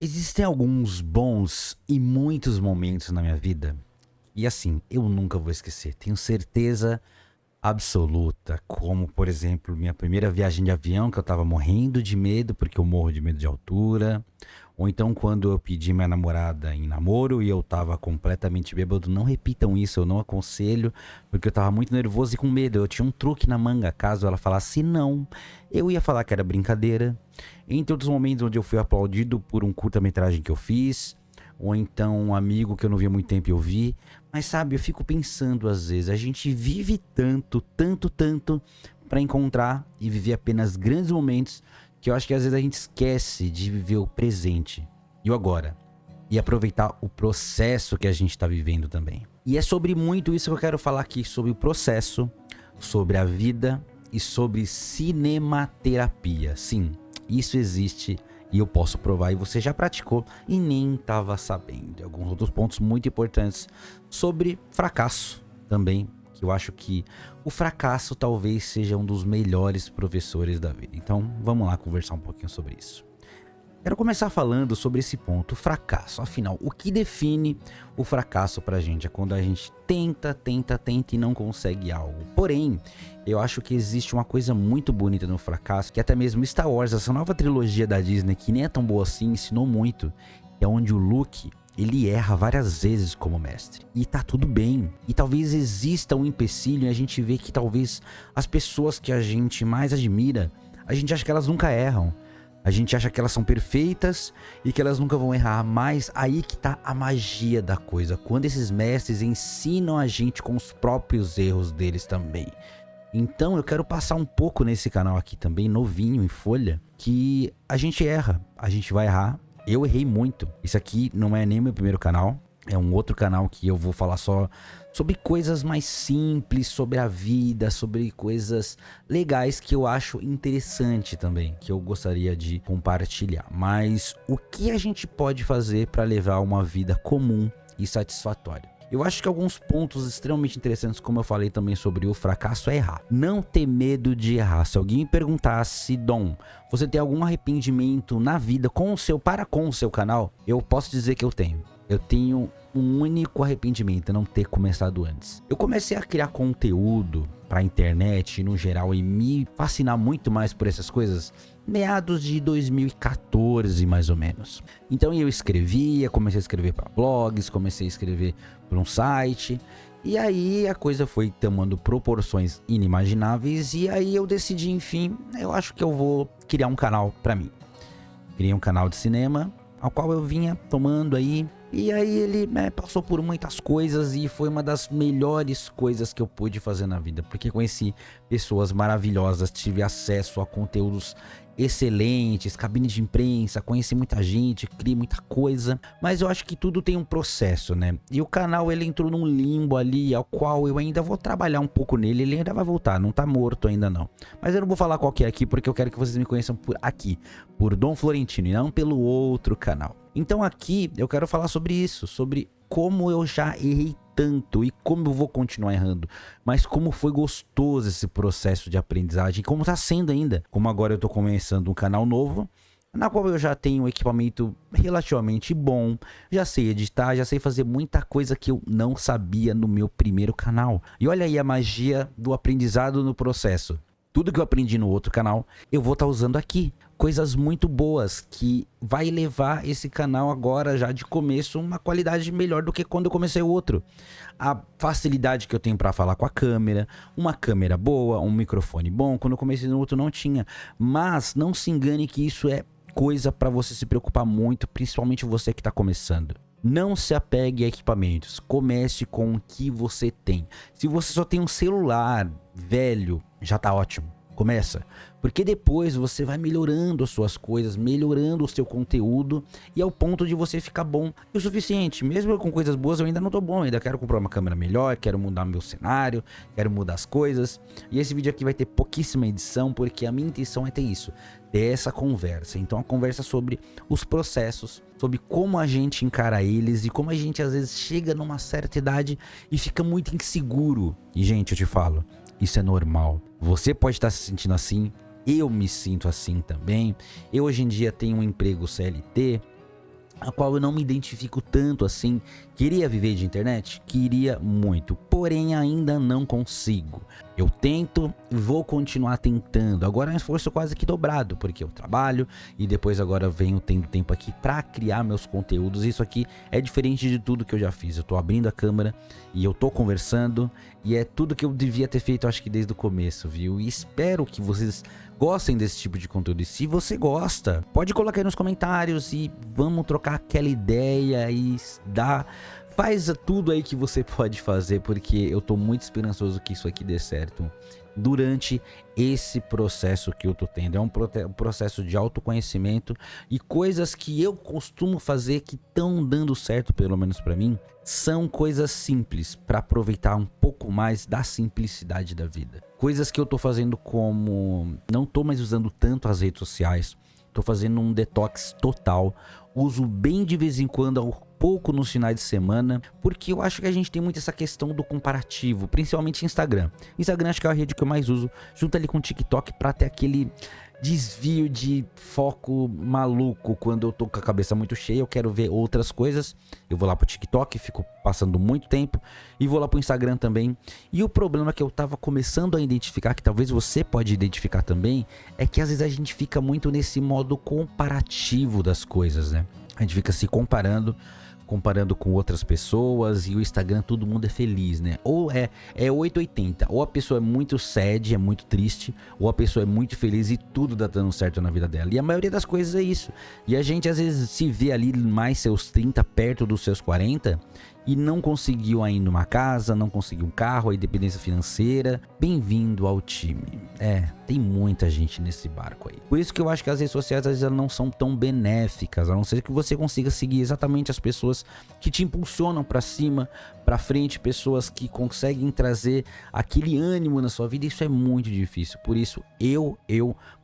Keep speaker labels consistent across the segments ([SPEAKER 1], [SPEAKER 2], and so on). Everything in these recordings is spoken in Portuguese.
[SPEAKER 1] Existem alguns bons e muitos momentos na minha vida. E assim, eu nunca vou esquecer. Tenho certeza absoluta. Como, por exemplo, minha primeira viagem de avião, que eu tava morrendo de medo, porque eu morro de medo de altura. Ou então, quando eu pedi minha namorada em namoro e eu tava completamente bêbado. Não repitam isso, eu não aconselho, porque eu tava muito nervoso e com medo. Eu tinha um truque na manga, caso ela falasse não. Eu ia falar que era brincadeira. Entre outros momentos onde eu fui aplaudido por um curta-metragem que eu fiz, ou então um amigo que eu não via há muito tempo e eu vi. Mas sabe, eu fico pensando às vezes, a gente vive tanto, tanto, tanto pra encontrar e viver apenas grandes momentos, que eu acho que às vezes a gente esquece de viver o presente e o agora. E aproveitar o processo que a gente tá vivendo também. E é sobre muito isso que eu quero falar aqui, sobre o processo, sobre a vida e sobre cinematerapia. Sim, isso existe e eu posso provar, e você já praticou e nem estava sabendo. Alguns outros pontos muito importantes sobre fracasso também, que eu acho que o fracasso talvez seja um dos melhores professores da vida. Então vamos lá conversar um pouquinho sobre isso. Quero começar falando sobre esse ponto, o fracasso. Afinal, o que define o fracasso pra gente? É quando a gente tenta e não consegue algo. Porém, eu acho que existe uma coisa muito bonita no fracasso, que até mesmo Star Wars, essa nova trilogia da Disney, que nem é tão boa assim, ensinou muito. É onde o Luke, ele erra várias vezes como mestre. E tá tudo bem. E talvez exista um empecilho e a gente vê que talvez as pessoas que a gente mais admira, a gente acha que elas nunca erram. A gente acha que elas são perfeitas e que elas nunca vão errar, mas aí que tá a magia da coisa. Quando esses mestres ensinam a gente com os próprios erros deles também. Então eu quero passar um pouco nesse canal aqui também, novinho, em folha, que a gente erra, a gente vai errar. Eu errei muito. Isso aqui não é nem meu primeiro canal. É um outro canal que eu vou falar só sobre coisas mais simples, sobre a vida, sobre coisas legais que eu acho interessante também, que eu gostaria de compartilhar. Mas o que a gente pode fazer para levar uma vida comum e satisfatória? Eu acho que alguns pontos extremamente interessantes, como eu falei também sobre o fracasso, é errar. Não ter medo de errar. Se alguém me perguntasse, Dom, você tem algum arrependimento na vida com o seu canal? Eu posso dizer que eu tenho. Eu tenho um único arrependimento, não ter começado antes. Eu comecei a criar conteúdo pra internet no geral e me fascinar muito mais por essas coisas meados de 2014 mais ou menos. Então eu escrevia, comecei a escrever para blogs, comecei a escrever para um site. E aí a coisa foi tomando proporções inimagináveis e aí eu decidi, enfim, eu acho que eu vou criar um canal pra mim. Criei um canal de cinema, ao qual eu vinha tomando aí. E aí ele passou por muitas coisas e foi uma das melhores coisas que eu pude fazer na vida. Porque conheci pessoas maravilhosas, tive acesso a conteúdos excelentes, cabine de imprensa, conheci muita gente, criei muita coisa. Mas eu acho que tudo tem um processo, né? E o canal ele entrou num limbo ali, ao qual eu ainda vou trabalhar um pouco nele. Ele ainda vai voltar, não tá morto ainda não. Mas eu não vou falar qual que é aqui, porque eu quero que vocês me conheçam por aqui, por Dom Florentino e não pelo outro canal. Então aqui eu quero falar sobre isso, sobre como eu já errei tanto e como eu vou continuar errando, mas como foi gostoso esse processo de aprendizagem, como tá sendo ainda. Como agora eu tô começando um canal novo, na qual eu já tenho um equipamento relativamente bom, já sei editar, já sei fazer muita coisa que eu não sabia no meu primeiro canal. E olha aí a magia do aprendizado no processo. Tudo que eu aprendi no outro canal, eu vou estar usando aqui. Coisas muito boas que vai levar esse canal agora já de começo uma qualidade melhor do que quando eu comecei o outro. A facilidade que eu tenho para falar com a câmera, uma câmera boa, um microfone bom. Quando eu comecei no outro não tinha. Mas não se engane que isso é coisa para você se preocupar muito, principalmente você que está começando. Não se apegue a equipamentos, comece com o que você tem. Se você só tem um celular velho, já tá ótimo, começa. Porque depois você vai melhorando as suas coisas, melhorando o seu conteúdo e ao ponto de você ficar bom o suficiente. Mesmo com coisas boas eu ainda não tô bom, ainda quero comprar uma câmera melhor, quero mudar meu cenário, quero mudar as coisas. E esse vídeo aqui vai ter pouquíssima edição, porque a minha intenção é ter isso, ter essa conversa. Então a conversa sobre os processos, sobre como a gente encara eles e como a gente às vezes chega numa certa idade e fica muito inseguro. E gente, eu te falo, isso é normal. Você pode estar se sentindo assim, eu me sinto assim também. Eu hoje em dia tenho um emprego CLT, a qual eu não me identifico tanto assim. Queria viver de internet? Queria muito, porém ainda não consigo. Eu tento e vou continuar tentando. Agora é um esforço quase que dobrado, porque eu trabalho e depois agora venho tendo tempo aqui para criar meus conteúdos. Isso aqui é diferente de tudo que eu já fiz. Eu tô abrindo a câmera e eu tô conversando e é tudo que eu devia ter feito, acho que desde o começo, viu? E espero que vocês gostem desse tipo de conteúdo. E se você gosta, pode colocar aí nos comentários e vamos trocar aquela ideia e faz tudo aí que você pode fazer, porque eu tô muito esperançoso que isso aqui dê certo durante esse processo que eu tô tendo. É um processo de autoconhecimento e coisas que eu costumo fazer que estão dando certo, pelo menos pra mim, são coisas simples para aproveitar um pouco mais da simplicidade da vida. Coisas que eu tô fazendo, como não tô mais usando tanto as redes sociais, tô fazendo um detox total, uso bem de vez em quando, pouco nos finais de semana, porque eu acho que a gente tem muito essa questão do comparativo, principalmente Instagram. Instagram acho que é a rede que eu mais uso, junto ali com o TikTok, pra ter aquele desvio de foco maluco. Quando eu tô com a cabeça muito cheia, eu quero ver outras coisas, eu vou lá pro TikTok, fico passando muito tempo, e vou lá pro Instagram também. E o problema que eu tava começando a identificar, que talvez você pode identificar também, é que às vezes a gente fica muito nesse modo comparativo das coisas, né? A gente fica se comparando com outras pessoas, e o Instagram todo mundo é feliz, né? Ou é 880, ou a pessoa é muito sad, é muito triste, ou a pessoa é muito feliz e tudo tá dando certo na vida dela. E a maioria das coisas é isso. E a gente às vezes se vê ali mais seus 30, perto dos seus 40, e não conseguiu ainda uma casa, não conseguiu um carro, a independência financeira. Bem-vindo ao time. Tem muita gente nesse barco aí. Por isso que eu acho que as redes sociais às vezes elas não são tão benéficas, a não ser que você consiga seguir exatamente as pessoas que te impulsionam pra cima, pra frente, pessoas que conseguem trazer aquele ânimo na sua vida. Isso é muito difícil. Por isso eu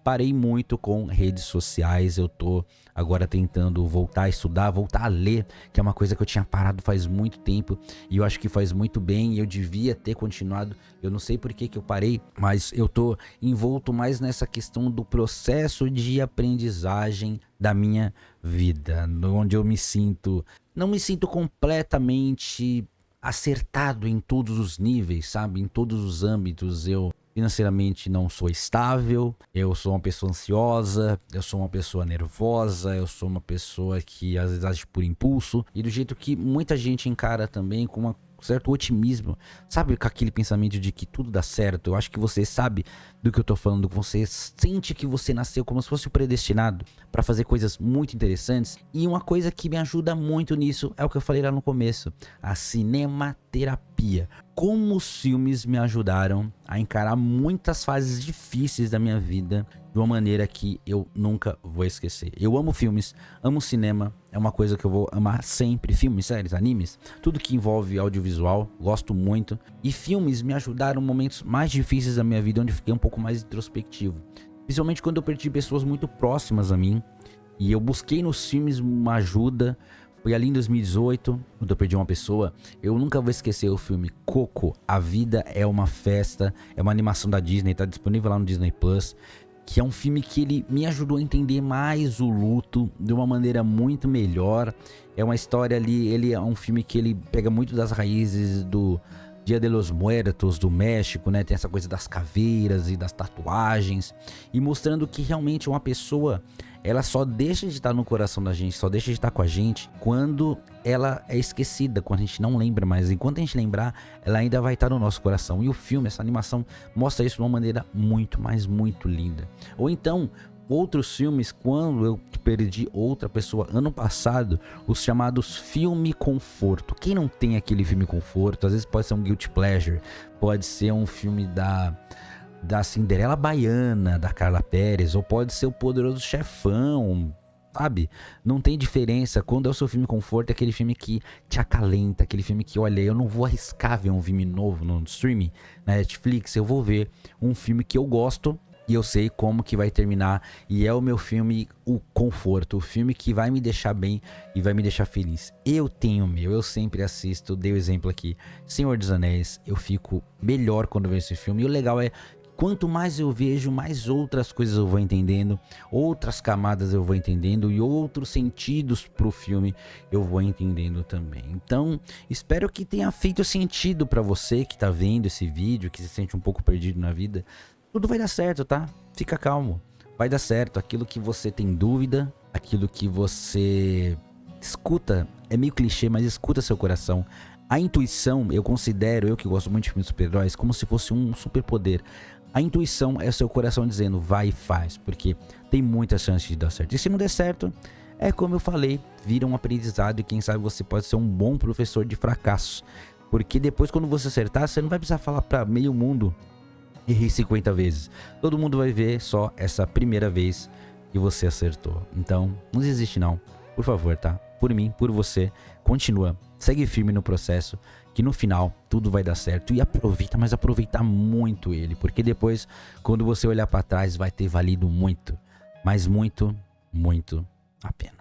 [SPEAKER 1] parei muito com redes sociais. Eu tô agora tentando voltar a estudar, voltar a ler, que é uma coisa que eu tinha parado faz muito tempo, e eu acho que faz muito bem, e eu devia ter continuado. Eu não sei por que eu parei, mas eu tô envolto mais nessa questão do processo de aprendizagem da minha vida, onde eu não me sinto completamente acertado em todos os níveis, sabe? Em todos os âmbitos. Eu financeiramente não sou estável, eu sou uma pessoa ansiosa, eu sou uma pessoa nervosa, eu sou uma pessoa que às vezes age por impulso, e do jeito que muita gente encara também, com um certo otimismo, sabe, com aquele pensamento de que tudo dá certo. Eu acho que você sabe do que eu tô falando, que você sente que você nasceu como se fosse predestinado para fazer coisas muito interessantes. E uma coisa que me ajuda muito nisso é o que eu falei lá no começo, a cinematerapia. Como os filmes me ajudaram a encarar muitas fases difíceis da minha vida de uma maneira que eu nunca vou esquecer. Eu amo filmes, amo cinema, é uma coisa que eu vou amar sempre. Filmes, séries, animes, tudo que envolve audiovisual, gosto muito. E filmes me ajudaram em momentos mais difíceis da minha vida, onde eu fiquei um pouco mais introspectivo. Principalmente quando eu perdi pessoas muito próximas a mim, e eu busquei nos filmes uma ajuda. Foi ali em 2018, quando eu perdi uma pessoa. Eu nunca vou esquecer o filme Coco, A Vida é uma Festa. É uma animação da Disney, tá disponível lá no Disney Plus. Que é um filme que ele me ajudou a entender mais o luto de uma maneira muito melhor. É uma história ali, ele é um filme que ele pega muito das raízes do Dia de los Muertos do México, né? Tem essa coisa das caveiras e das tatuagens, e mostrando que realmente uma pessoa, ela só deixa de estar no coração da gente, só deixa de estar com a gente quando ela é esquecida, quando a gente não lembra mais. Enquanto a gente lembrar, ela ainda vai estar no nosso coração. E o filme, essa animação, mostra isso de uma maneira muito, mas muito linda. Ou então, outros filmes, quando eu perdi outra pessoa ano passado, os chamados filme conforto. Quem não tem aquele filme conforto? Às vezes pode ser um guilty pleasure, pode ser um filme da Cinderela Baiana, da Carla Pérez, ou pode ser o Poderoso Chefão, sabe? Não tem diferença. Quando é o seu filme conforto, é aquele filme que te acalenta, aquele filme que, olha, eu não vou arriscar ver um filme novo no streaming, na Netflix, eu vou ver um filme que eu gosto e eu sei como que vai terminar, e é o meu filme, o conforto, o filme que vai me deixar bem e vai me deixar feliz. Eu tenho o meu, eu sempre assisto, dei o exemplo aqui, Senhor dos Anéis, eu fico melhor quando vejo esse filme, e o legal é quanto mais eu vejo, mais outras coisas eu vou entendendo, outras camadas eu vou entendendo e outros sentidos pro filme eu vou entendendo também. Então, espero que tenha feito sentido pra você que tá vendo esse vídeo, que se sente um pouco perdido na vida. Tudo vai dar certo, tá? Fica calmo. Vai dar certo. Aquilo que você tem dúvida, aquilo que você escuta, é meio clichê, mas escuta seu coração. A intuição, eu considero, eu que gosto muito de filmes de super-heróis, como se fosse um superpoder. A intuição é o seu coração dizendo, vai e faz, porque tem muita chance de dar certo. E se não der certo, é como eu falei, vira um aprendizado e quem sabe você pode ser um bom professor de fracasso. Porque depois quando você acertar, você não vai precisar falar para meio mundo, errei 50 vezes. Todo mundo vai ver só essa primeira vez que você acertou. Então, não desiste não, por favor, tá? Por mim, por você, continua. Segue firme no processo, que no final tudo vai dar certo. E aproveita, mas aproveita muito ele. Porque depois, quando você olhar para trás, vai ter valido muito. Mas muito, muito a pena.